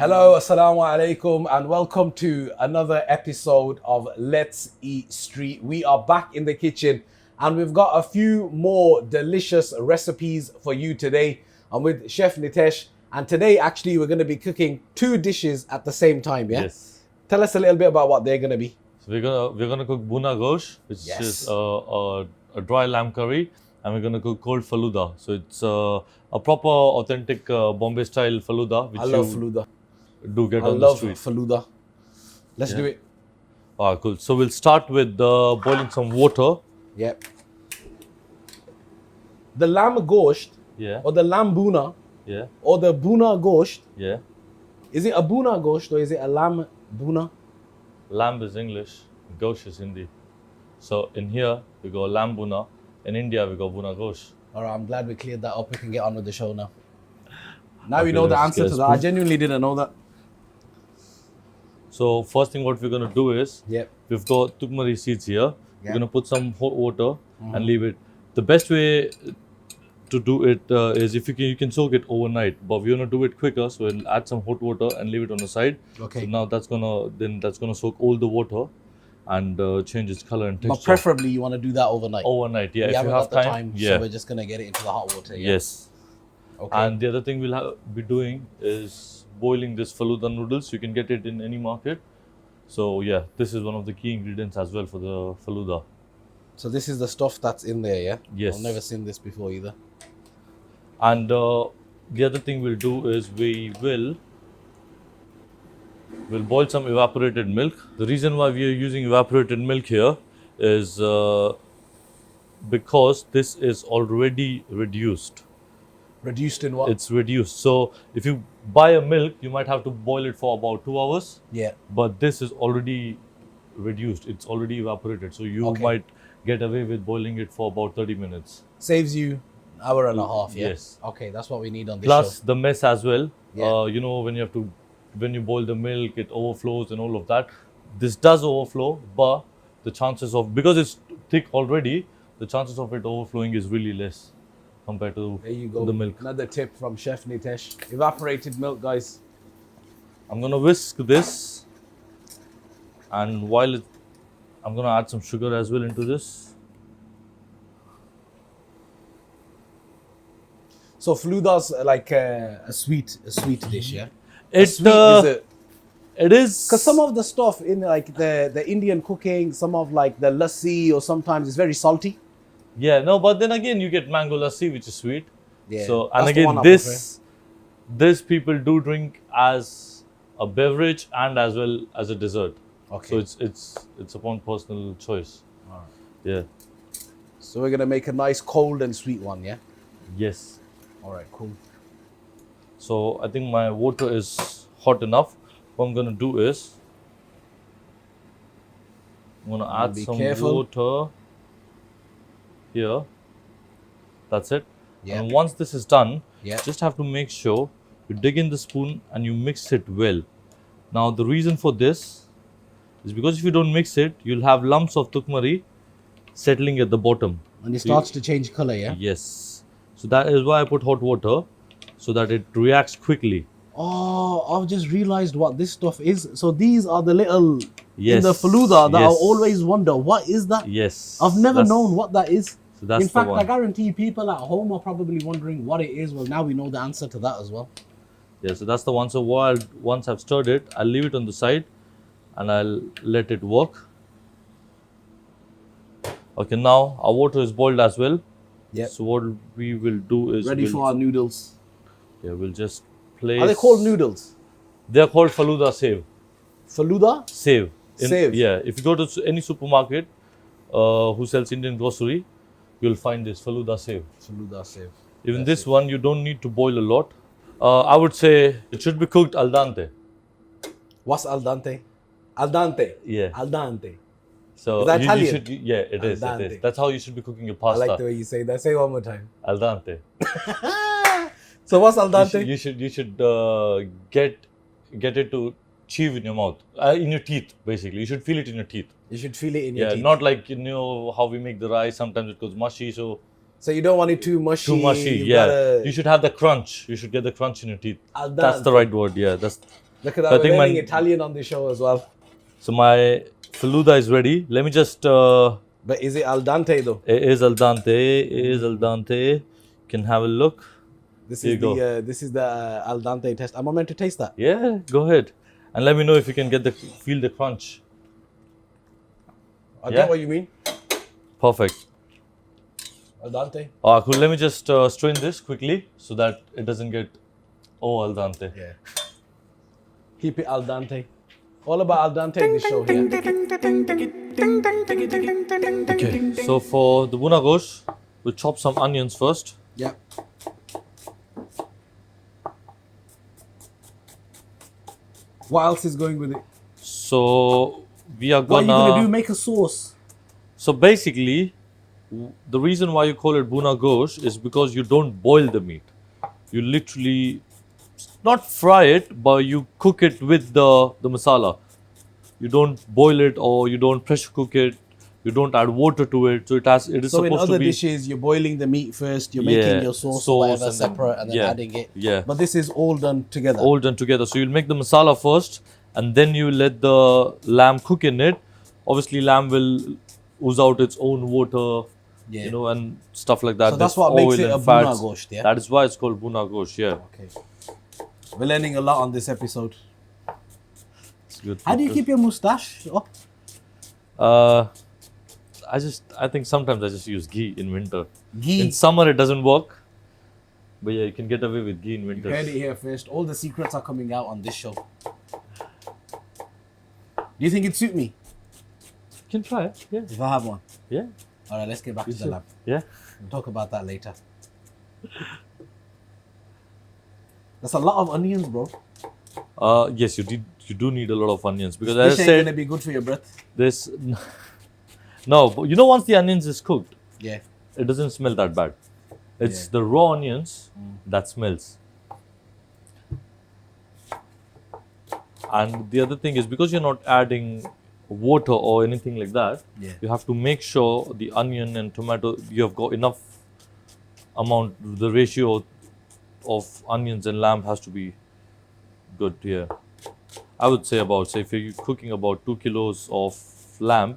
Hello, assalamu alaikum, and welcome to another episode of Let's Eat Street. We are back in the kitchen and we've got a few more delicious recipes for you today. I'm with Chef Nitesh, and today actually we're going to be cooking two dishes at the same time, yeah? Yes. Tell us a little bit about what they're going to be. So we're gonna cook Bhuna Ghosh, which is a dry lamb curry, and we're gonna cook cold Falooda. So it's a proper, authentic Bombay style Falooda, which I love Falooda. do get I on the love street. Falooda. Let's do it. Alright, cool. So we'll start with boiling some water. Yep. The lamb gosht, Yeah. or the lamb bhuna, Yeah. or the Bhuna Ghosh, Yeah. is it a Bhuna Ghosh or is it a lamb bhuna? Lamb is English, Ghosh is Hindi. So in here we go lamb Bhuna. In India we go Bhuna Ghosh. All right, I'm glad we cleared that up. We can get on with the show now. Now we Okay, know the let's answer get to a that. I spoon. genuinely didn't know that. So first thing what we're gonna do is Yep. we've got turmeric seeds here. Yeah. We're gonna put some hot water and leave it. The best way to do it is if you can soak it overnight. But we're gonna do it quicker, so we'll add some hot water and leave it on the side. Okay. So now that's gonna soak all the water and change its color and texture. But preferably you want to do that overnight. Overnight, yeah. we if haven't you have got the time, time, yeah. so we're just gonna get it into the hot water. Yeah? Yes. Okay. And the other thing we'll be doing is boiling this Falooda noodles. You can get it in any market. So yeah, this is one of the key ingredients as well for the Falooda. So this is the stuff that's in there, yeah? Yes. I've never seen this before either. And the other thing we'll do is we'll boil some evaporated milk. The reason why we are using evaporated milk here is because this is already reduced. Reduced in what? It's reduced. So if you buy a milk, you might have to boil it for about 2 hours. Yeah. But this is already reduced. It's already evaporated. So you Okay. might get away with boiling it for about 30 minutes. Saves you an hour and a half, yeah? Yes. Okay, that's what we need on this Plus show. the mess as well. Yeah. You know, when you boil the milk, it overflows and all of that. This does overflow, but the chances of, because it's thick already, the chances of it overflowing is really less compared to There you go. the milk. Another tip from Chef Nitesh. Evaporated milk, guys. I'm gonna whisk this, and I'm gonna add some sugar as well into this. So Falooda's like a sweet dish, yeah? It Sweet dessert. it is Because some of the stuff in like the Indian cooking, some of like the lassi, or sometimes it's very salty. yeah, no, but then again you get mango lassi, which is sweet. Yeah, So that's and the one again I this people do drink as a beverage and as well as a dessert. Okay. So it's upon personal choice. Alright. Yeah. So we're gonna make a nice cold and sweet one, yeah? Yes. All right, cool. So I think my water is hot enough. What I'm gonna do is I'm gonna add Be some careful. water here. That's it. Yeah. And once this is done, Yeah. just have to make sure you dig in the spoon and you mix it well. Now the reason for this is because if you don't mix it, you'll have lumps of turmeric settling at the bottom. And it starts to change color, yeah? Yes. So that is why I put hot water, so that it reacts quickly. Oh, I've just realized what this stuff is. So these are the little in Yes. the Falooda that I Yes. always wonder, what is that? Yes. I've never That's- known what that is. So that's In fact, the I one. guarantee people at home are probably wondering what it is. Well, now we know the answer to that as well. Yeah, so that's the one. So once I've stirred it, I'll leave it on the side and I'll let it work. Okay, now our water is boiled as well. Yeah. So what we will do is Ready for our noodles. we'll just place. Are they called noodles? They're called Falooda Save. Falooda? Save. Save. Yeah. If you go to any supermarket who sells Indian grocery, you'll find this Falooda save. Falooda save. Even That's this one, you don't need to boil a lot. I would say it should be cooked al dente. What's al dente? Al dente. Yeah. Al dente. So Is that you Italian? should, yeah, it is. It dente. is. That's how you should be cooking your I pasta. like the way you say that. Say it one more time. Al dente. So what's al dente? You should get it to chew in your mouth, in your teeth. Basically, you should feel it in your teeth. You should feel it in your Yeah, teeth. not like how we make the rice. Sometimes it goes mushy, so So you don't want it too mushy. too mushy. You've Yeah, gotta- you should have the crunch. You should get the crunch in your teeth. Al That's dente. the right word. Yeah, that's. Look at that. I We're think learning my- Italian on the show as well. So my Falooda is ready. Let me just. But is it al dente though? It is al dente. It is al dente. You can have a look. This Here is you the this is the al dente test. Am I meant to taste that? Yeah, go ahead, and let me know if you can feel the crunch. I Yeah. get what you mean. Perfect. Al dente. Cool. Let me just strain this quickly so that it doesn't get al dente. Yeah. Keep it al dente. All about al dente in this show here. Okay. So for the Bhuna Ghosh, we'll chop some onions first. Yeah. What else is going with it? So we are What are gonna. you gonna do? Make a sauce. So basically, the reason why you call it Bhuna Ghosh is because you don't boil the meat. You literally not fry it, but you cook it with the masala. You don't boil it or you don't pressure cook it. You don't add water to it. So it is So in supposed other to be. dishes, you're boiling the meat first. You're Yeah, making your sauce, or sauce whatever and then- separate, and then yeah, adding it. yeah. But this is all done together. All done together. So you'll make the masala first, and then you let the lamb cook in it. Obviously, lamb will ooze out its own water, Yeah. you know, and stuff like that. So that's There's what makes oil it a and Bhuna fats. Ghosh, yeah? That is why it's called Bhuna Ghosh. Yeah, Okay. We're learning a lot on this episode. it's good. How do you keep your mustache up? I think sometimes I just use ghee in winter. Ghee. In summer it doesn't work, but yeah, you can get away with ghee in You winter. heard it here first. All the secrets are coming out on this show. Do you think it'd suit me You can try it. Yeah, if I have one? yeah, All right, let's get back to the should. lab. yeah. We'll talk about that later. That's a lot of onions, bro. Yes, you do need a lot of onions because This as I ain't said, gonna be good for your breath. this. No, but you know, once the onions is cooked, Yeah. it doesn't smell that bad. It's Yeah. the raw onions that smells. And the other thing is because you're not adding water or anything like that, Yeah. you have to make sure the onion and tomato, you have got enough amount, the ratio of onions and lamb has to be good here. I would say if you're cooking about 2 kilos of lamb,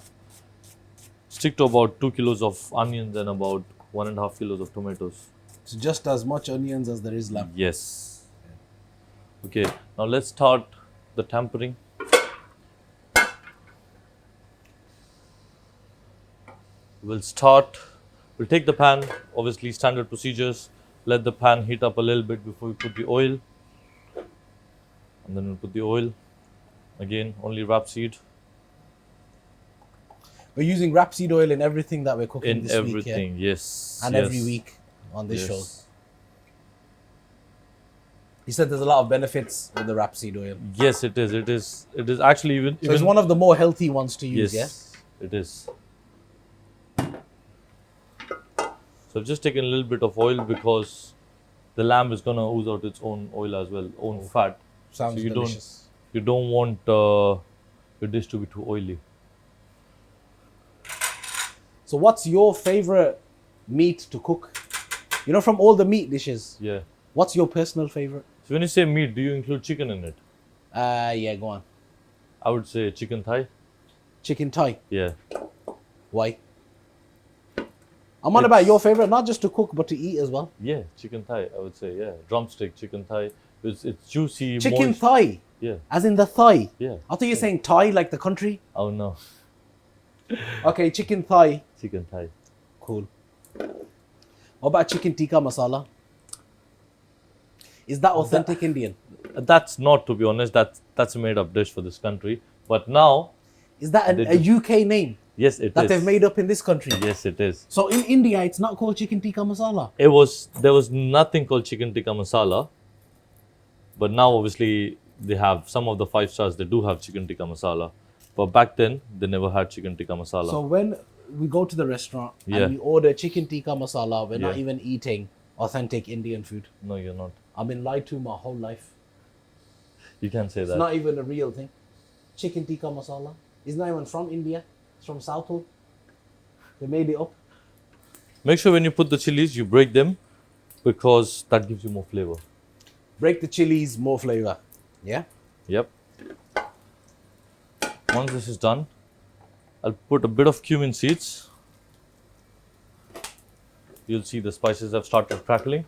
stick to about 2 kilos of onions and about 1.5 kilos of tomatoes. So just as much onions as there is lamb. Yes. Okay, now let's start the tempering. We'll take the pan, obviously standard procedures. Let the pan heat up a little bit before we put the oil. And then we'll put the oil. Again, only rapeseed. We're using rapeseed oil in everything that we're cooking In this everything, week, yeah? yes. And yes, every week on this show. yes. He said there's a lot of benefits with the rapeseed oil. Yes, it is. It is actually even. So it's one of the more healthy ones to use, Yes, it is. So I've just taken a little bit of oil because the lamb is gonna ooze out its own oil as well, own fat. Sounds So you delicious. You don't want your dish to be too oily. So what's your favorite meat to cook? You know, from all the meat dishes, Yeah. what's your personal favorite? So when you say meat, do you include chicken in it? Yeah, go on. I would say chicken thigh. Chicken thigh. Yeah. Why? I'm on about your favorite, not just to cook, but to eat as well. Yeah, chicken thigh. I would say drumstick chicken thigh. It's juicy. Chicken moist. thigh, Yeah. as in the thigh. Yeah. I thought you were saying Thai, like the country. Oh no. Okay, chicken thigh. Chicken thigh. Cool. What about chicken tikka masala? Is that authentic Indian? That's not, to be honest. That's a made-up dish for this country. But now Is that They a do. UK name? Yes, it that is. they've made up in this country. Yes, it is. So in India, it's not called chicken tikka masala. There was nothing called chicken tikka masala, but now obviously they have some of the 5 stars. They do have chicken tikka masala, but back then they never had chicken tikka masala. So when we go to the restaurant Yeah. and we order chicken tikka masala, we're not Yeah. even eating authentic Indian food. No, you're not. I've been lied to my whole life. You can't say It's that. not even a real thing. Chicken tikka masala. It's not even from India. It's from Southall. They made it up. Make sure when you put the chilies, you break them because that gives you more flavor. Break the chilies, more flavor. Yeah? Yep. Once this is done, I'll put a bit of cumin seeds. You'll see the spices have started crackling.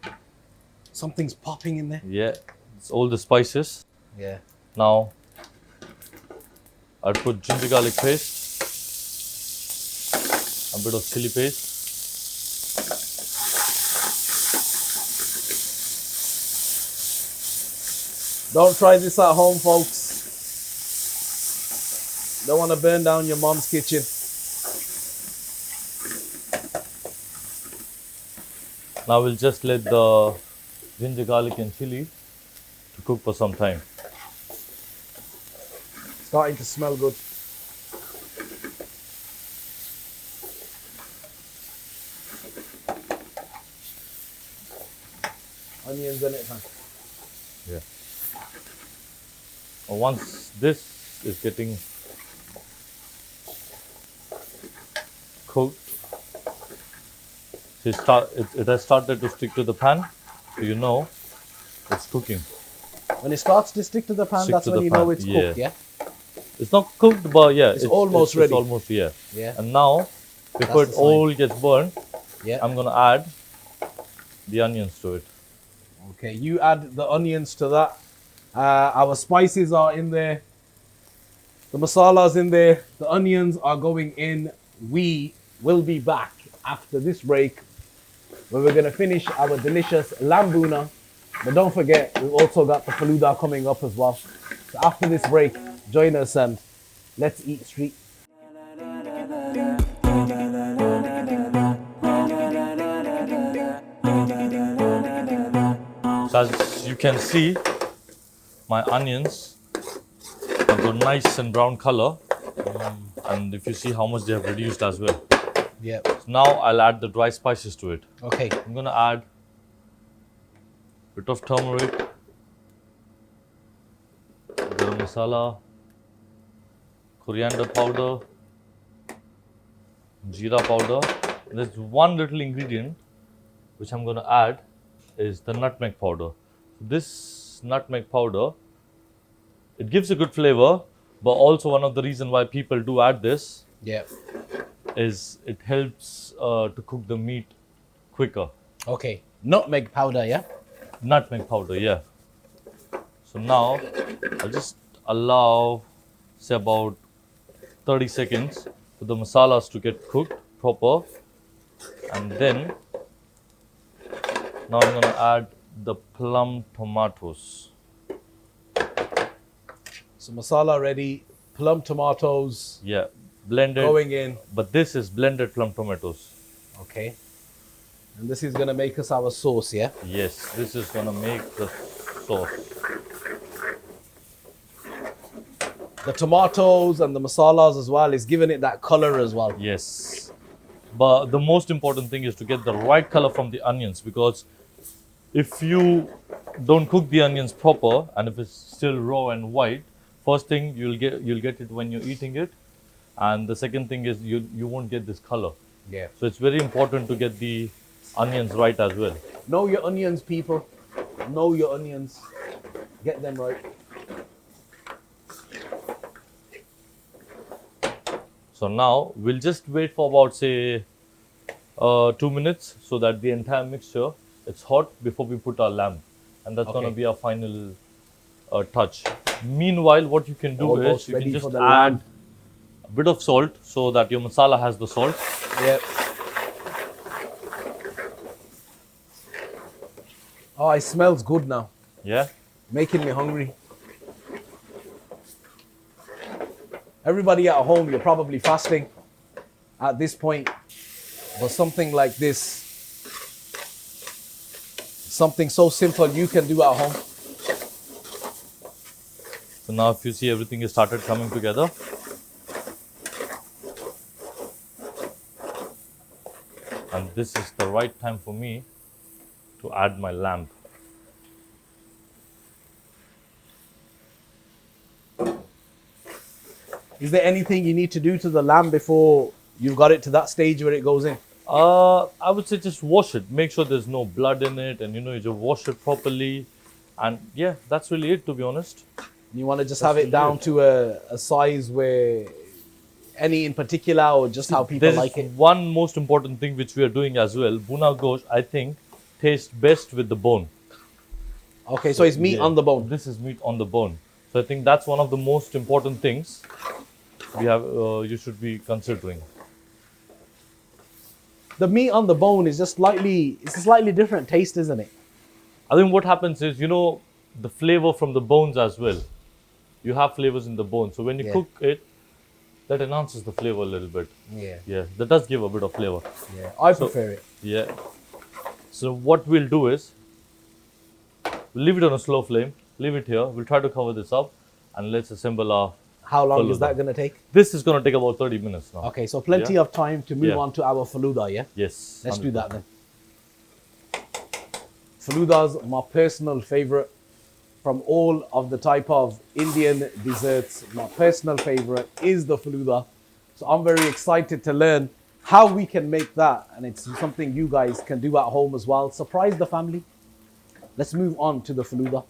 Something's popping in there. Yeah, it's all the spices. Yeah. Now, I'll put ginger garlic paste, a bit of chili paste. Don't try this at home, folks. Don't want to burn down your mom's kitchen. Now we'll just let the ginger, garlic and chili to cook for some time. Starting to smell good. Onions in it, man. Yeah. Once this is getting cooked, it has started to stick to the pan, so you know it's cooking. When it starts to stick to the pan, Stick that's to when the you know pan, it's yeah. cooked, yeah? It's not cooked, but yeah, It's almost ready. It's almost, yeah. Yeah. And now, before That's it the sign. all gets burnt, Yeah. I'm gonna add the onions to it. Okay, you add the onions to that. Our spices are in there. The masala's in there. The onions are going in. We will be back after this break where we're going to finish our delicious lamb bhuna. But don't forget, we've also got the Falooda coming up as well. So after this break, join us and let's eat street. So as you can see, my onions have got nice and brown color. And if you see how much they have reduced as well. Yeah. So now I'll add the dry spices to it. Okay. I'm gonna add a bit of turmeric, garam masala, coriander powder, jeera powder. There's one little ingredient which I'm gonna add is the nutmeg powder. This nutmeg powder, it gives a good flavor, but also one of the reasons why people do add this Yeah. is it helps to cook the meat quicker. Okay. Nutmeg powder, yeah? Nutmeg powder, yeah. So now I'll just allow, say, about 30 seconds for the masalas to get cooked proper, and then now I'm gonna add the plum tomatoes. So masala ready. Plum tomatoes Yeah, blended. going in. But this is blended plum tomatoes. Okay. And this is going to make us our sauce, yeah? Yes, this is gonna make the sauce. The tomatoes and the masalas as well is giving it that color as well. Yes. But the most important thing is to get the right color from the onions, because if you don't cook the onions proper and if it's still raw and white, first thing you'll get it when you're eating it, and the second thing is you won't get this color. Yeah. So it's very important to get the onions right as well. Know your onions, people. Know your onions. Get them right. So now we'll just wait for about, say, 2 minutes so that the entire mixture it's hot before we put our lamb, and that's going to Okay. be our final touch. Meanwhile, what you can do Almost is you can ready just for the add lamb. a bit of salt so that your masala has the salt. Yeah. Oh, it smells good now. Yeah. Making me hungry. Everybody at home, you're probably fasting. at this point. But something like this, something so simple you can do at home. So now if you see, everything is started coming together. And this is the right time for me to add my lamb. Is there anything you need to do to the lamb before you've got it to that stage where it goes in? I would say just wash it. Make sure there's no blood in it, and you just wash it properly. And yeah, that's really it, to be honest. You want to just have it down to a size where any in particular, or just how people There's like it? one most important thing which we are doing as well. Bhuna Ghosh, I think, tastes best with the bone. Okay, so it's meat Yeah, on the bone. This is meat on the bone. So I think that's one of the most important things we have. You should be considering. The meat on the bone is just it's a slightly different taste, isn't it? I think what happens is, the flavor from the bones as well. You have flavors in the bone. So when you Yeah. cook it, that enhances the flavor a little bit. Yeah. Yeah, that does give a bit of flavor. Yeah, I prefer it. Yeah. So what we'll do is, we'll leave it on a slow flame, leave it here. We'll try to cover this up, and let's assemble our. How long is Falooda. that going to take? This is going to take about 30 minutes now. Okay, so plenty Yeah. of time to move Yeah. on to our Falooda, yeah? Yes. Let's do 100%. that then. Falooda's my personal favorite from all of the type of Indian desserts. My personal favorite is the Falooda. So I'm very excited to learn how we can make that. And it's something you guys can do at home as well. Surprise the family. Let's move on to the Falooda.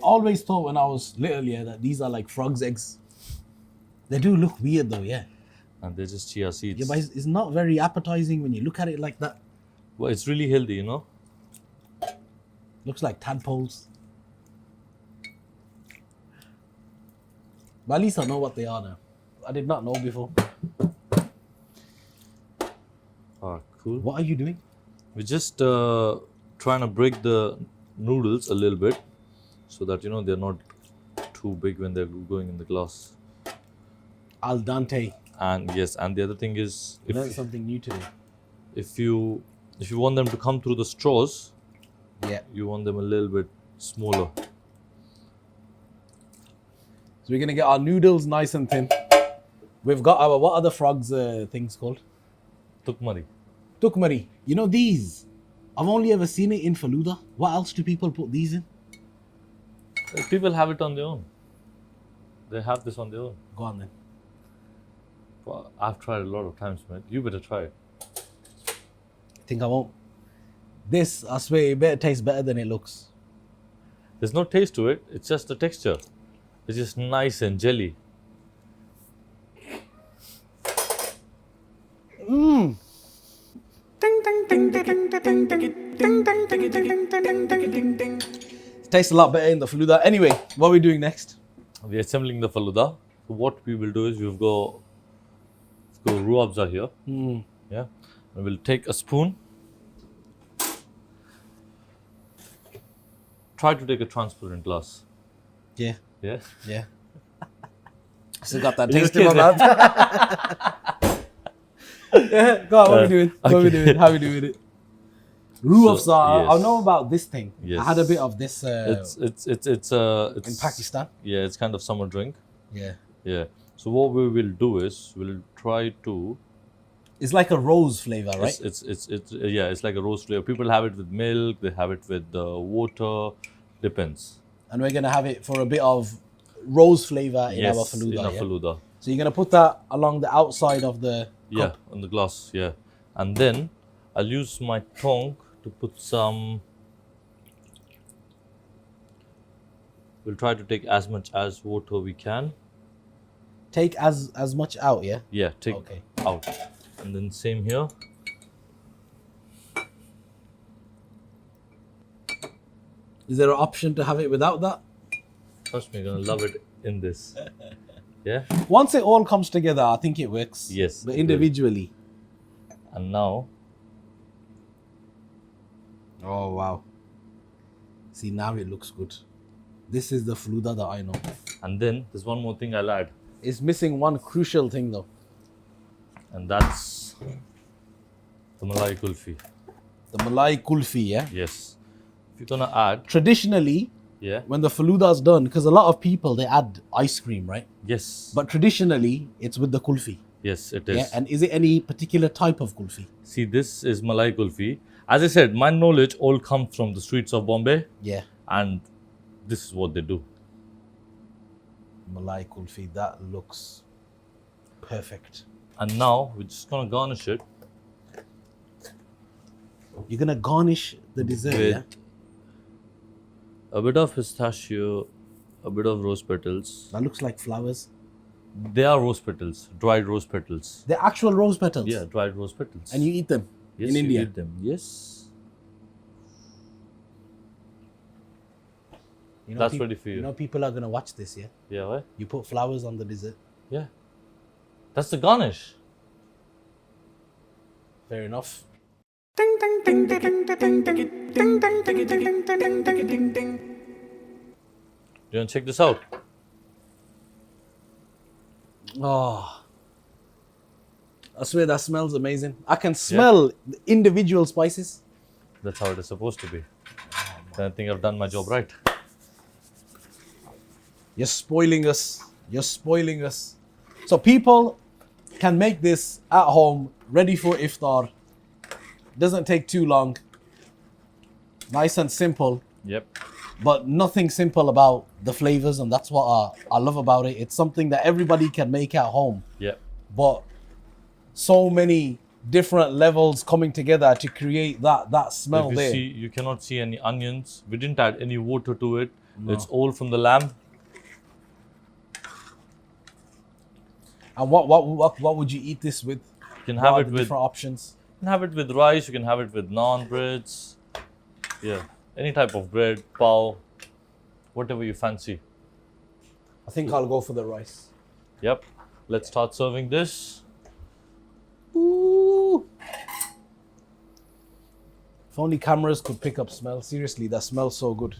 Always thought when I was little, yeah, that these are like frogs' eggs. They do look weird though, yeah. And they're just chia seeds. Yeah, but it's not very appetizing when you look at it like that. Well, it's really healthy, Looks like tadpoles. But at least I know what they are now. I did not know before. Ah, cool. What are you doing? We're just trying to break the noodles a little bit so that, they're not too big when they're going in the glass. Al dente. And yes, and the other thing is, Learned something new today. if you want them to come through the straws, Yeah. you want them a little bit smaller. So we're gonna get our noodles nice and thin. We've got our, what are the frogs things called? Tukmari. Tukmari. You know these? I've only ever seen it in Falooda. What else do people put these in? People have it on their own. They have this on their own. Go on then. But I've tried a lot of times, man. You better try it. Think I won't. This, I swear, it better taste better than it looks. There's no taste to it. It's just the texture. It's just nice and jelly. It tastes a lot better in the Falooda. Anyway, what are we doing next? We're assembling the Falooda. So what we will do is we've got ruabza here. Yeah. And we'll take a spoon. Try to take a transparent glass. Yeah. Yeah. Yeah. Still got that You taste in my okay mouth. Yeah, go on, what are we doing? What are we okay. doing? How are we doing it? Ruafza, So, I yes. know about this thing. Yes. I had a bit of this It's in Pakistan. Yeah, it's kind of summer drink. Yeah. Yeah. So what we will do is we'll try to. It's like a rose flavor, right? It's like a rose flavor. People have it with milk. They have it with water. Depends. And we're gonna have it for a bit of rose flavor in our Yes, Falooda. in a Yeah? Falooda. So you're gonna put that along the outside of the Yeah, cup. on the glass. Yeah, and then I'll use my tongue to put some. We'll try to take as much as water we can. Take as much out, yeah? Yeah, take Okay. out, and then same here. Is there an option to have it without that? Trust me, you're gonna love it in this. Yeah, Once it all comes together, I think it works. Yes, But it will. individually. and now Oh wow. See, now it looks good. This is the Falooda that I know. And then there's one more thing I'll add, It's missing one crucial thing though. and that's the Malai Kulfi. The Malai Kulfi, yeah? Yes. If you're gonna add, Traditionally, yeah, when the Falooda's done, because a lot of people, they add ice cream, right? yes, But traditionally, it's with the kulfi. yes, it is. Yeah? And is it any particular type of kulfi? See, this is Malai Kulfi. As I said, my knowledge all comes from the streets of Bombay, Yeah. and this is what they do. Malai kulfi, that looks perfect. And now we're just gonna garnish it You're gonna garnish the dessert, with yeah? a bit of pistachio, a bit of rose petals. That looks like flowers. They are rose petals, dried rose petals. The actual rose petals. Yeah, dried rose petals. And you eat them yes, in you India. eat them. Yes, You know, that's peop- ready for you. You know, people are gonna watch this, yeah? Yeah, right? You put flowers on the dessert. Yeah, that's the garnish. Fair enough. You want to check this out? Oh, I swear that smells amazing. I can smell the individual spices. That's how it is supposed to be. Then I think I've done my job right. You're spoiling us. You're spoiling us. So people can make this at home, ready for iftar. Doesn't take too long. Nice and simple, Yep. but nothing simple about the flavors, and that's what I love about it. It's something that everybody can make at home, Yep. but so many different levels coming together to create that smell If you there. see, you cannot see any onions. We didn't add any water to it. It's all from the lamb. And what would you eat this with? You can What have are it the with different options. You can have it with rice. You can have it with naan breads. Yeah, any type of bread, pav, whatever you fancy. I think I'll go for the rice. Yep. Let's start serving this. Ooh. If only cameras could pick up smell. Seriously, that smells so good.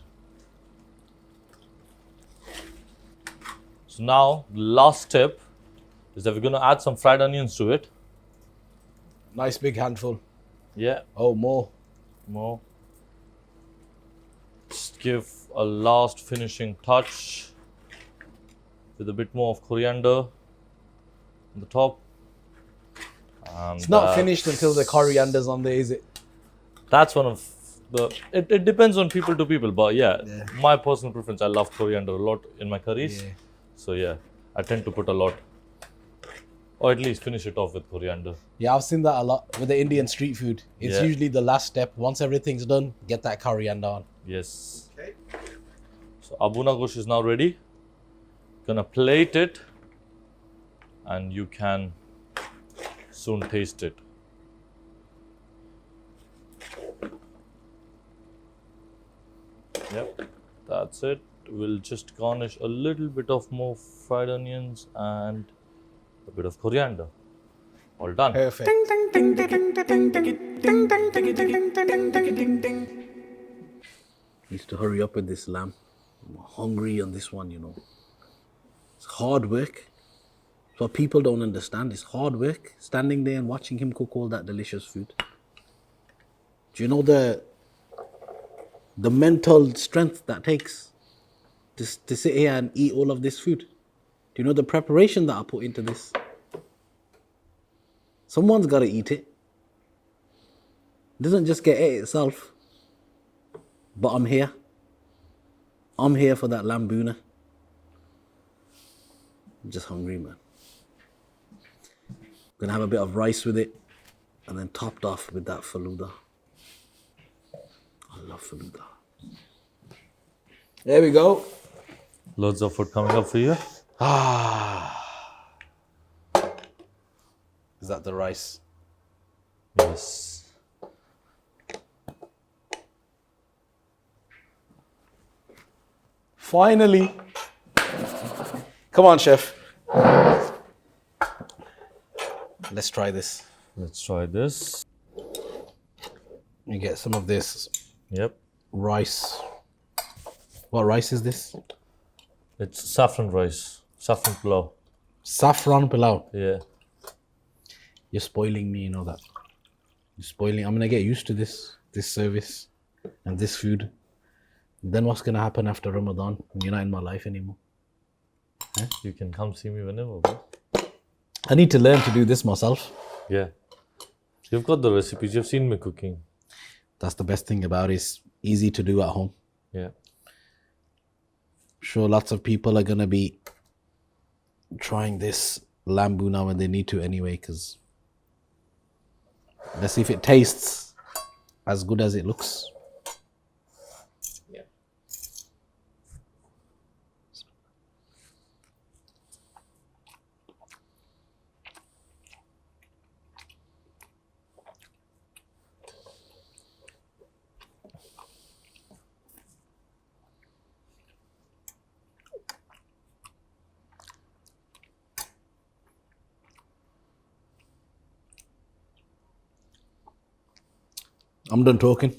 So now, the last step is that we're going to add some fried onions to it. Nice big handful. Yeah, Oh, more. more. Just give a last finishing touch with a bit more of coriander on the top. And It's not finished until the coriander's on there, is it? that's one of the. It depends on people to people, but yeah, Yeah. my personal preference. I love coriander a lot in my curries. Yeah. So yeah, I tend to put a lot, or at least finish it off with coriander. Yeah, I've seen that a lot with the Indian street food. It's Yeah. usually the last step. Once everything's done, get that coriander on. Yes. Okay. So our Bhuna Ghosh is now ready. Gonna plate it, and you can soon taste it. Yep, that's it. We'll just garnish a little bit of more fried onions and a bit of coriander. All done. Perfect. Needs to hurry up with this lamb. I'm hungry on this one, you know. It's hard work. It's what people don't understand. It's hard work standing there and watching him cook all that delicious food. Do you know the mental strength that takes to sit here and eat all of this food? Do you know the preparation that I put into this? Someone's got to eat it. It doesn't just get ate itself. But I'm here. I'm here for that lamb bhuna. I'm just hungry, man. Gonna have a bit of rice with it, and then topped off with that Falooda. I love Falooda. There we go. Loads of food coming up for you. Is that the rice? Yes. Finally. Come on, chef. Let's try this. Let's try this. You get some of this Yep. rice. What rice is this? It's saffron rice, saffron pulao. Saffron pilau. Yeah. You're spoiling me, you know that. You're spoiling. I'm gonna get used to this service and this food. Then what's gonna happen after Ramadan when you're not in my life anymore? You can come see me whenever, bro. I need to learn to do this myself. Yeah. You've got the recipes. You've seen me cooking. That's the best thing about it. It's easy to do at home. Yeah. Sure, lots of people are gonna be trying this lambu now when they need to anyway, because let's see if it tastes as good as it looks. Yeah. I'm done talking.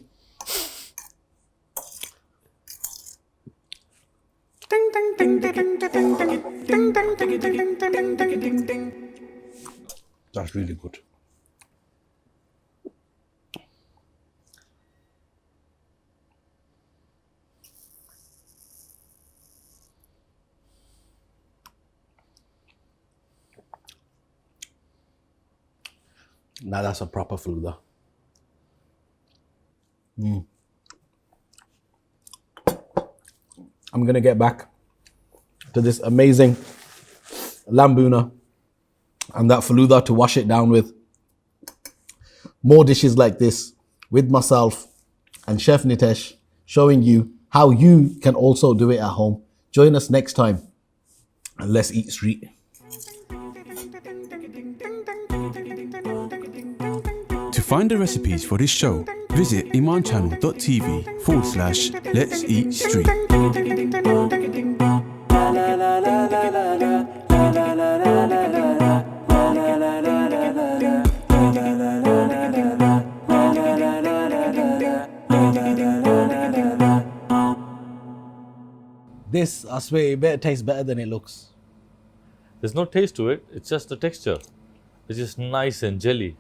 That's really good. Now that's a proper Falooda. I'm gonna get back to this amazing lambuna and that Falooda to wash it down with. More dishes like this with myself and Chef Nitesh showing you how you can also do it at home. Join us next time and let's eat street. To find the recipes for this show, visit emanchannel.tv/Let's Eat Street. This, I swear, it tastes better than it looks. There's no taste to it. It's just the texture. It's just nice and jelly.